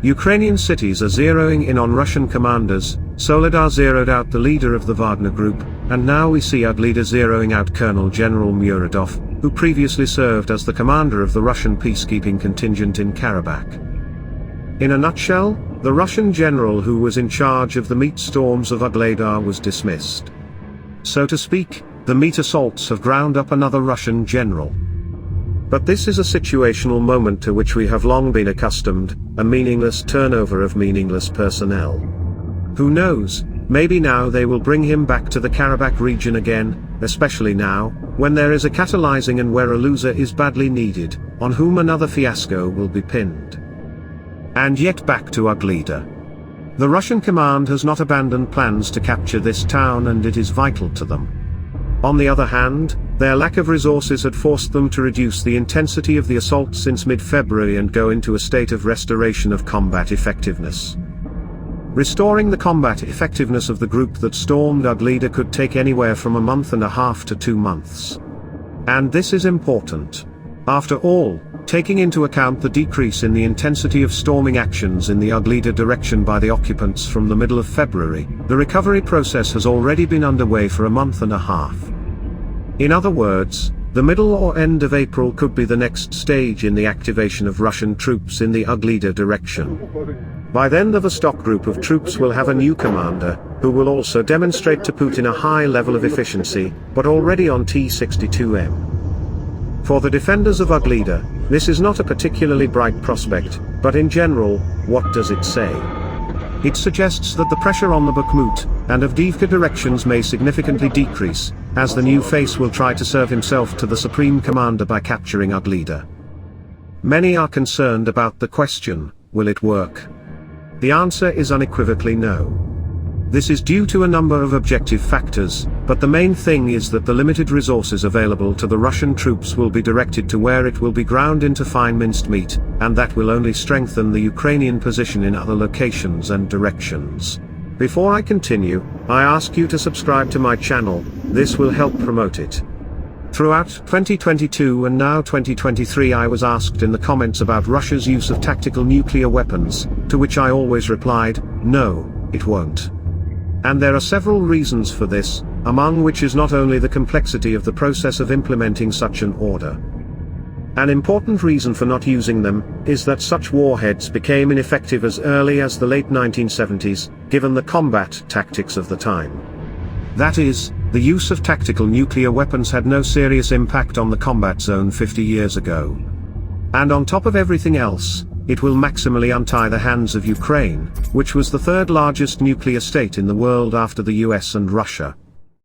Ukrainian cities are zeroing in on Russian commanders. Soledar zeroed out the leader of the Wagner group, and now we see Uglida zeroing out Colonel General Muradov, who previously served as the commander of the Russian peacekeeping contingent in Karabakh. In a nutshell, the Russian general who was in charge of the meat storms of Uglida was dismissed. So to speak, the meat assaults have ground up another Russian general. But this is a situational moment to which we have long been accustomed, a meaningless turnover of meaningless personnel. Who knows, maybe now they will bring him back to the Karabakh region again, especially now, when there is a catalyzing and where a loser is badly needed, on whom another fiasco will be pinned. And yet back to Uglida. The Russian command has not abandoned plans to capture this town, and it is vital to them. On the other hand, their lack of resources had forced them to reduce the intensity of the assault since mid-February and go into a state of restoration of combat effectiveness. Restoring the combat effectiveness of the group that stormed Uglida could take anywhere from a month and a half to 2 months. And this is important. After all, taking into account the decrease in the intensity of storming actions in the Uglida direction by the occupants from the middle of February, the recovery process has already been underway for a month and a half. In other words, the middle or end of April could be the next stage in the activation of Russian troops in the Uglida direction. By then the Vostok group of troops will have a new commander, who will also demonstrate to Putin a high level of efficiency, but already on T-62M. For the defenders of Uglida, this is not a particularly bright prospect, but in general, what does it say? It suggests that the pressure on the Bakhmut and Avdiivka directions may significantly decrease, as the new face will try to serve himself to the supreme commander by capturing Uglida. Many are concerned about the question, will it work? The answer is unequivocally no. This is due to a number of objective factors, but the main thing is that the limited resources available to the Russian troops will be directed to where it will be ground into fine minced meat, and that will only strengthen the Ukrainian position in other locations and directions. Before I continue, I ask you to subscribe to my channel, this will help promote it. Throughout 2022 and now 2023 I was asked in the comments about Russia's use of tactical nuclear weapons, to which I always replied, no, it won't. And there are several reasons for this, among which is not only the complexity of the process of implementing such an order. An important reason for not using them is that such warheads became ineffective as early as the late 1970s, given the combat tactics of the time. That is, the use of tactical nuclear weapons had no serious impact on the combat zone 50 years ago. And on top of everything else, it will maximally untie the hands of Ukraine, which was the third largest nuclear state in the world after the US and Russia.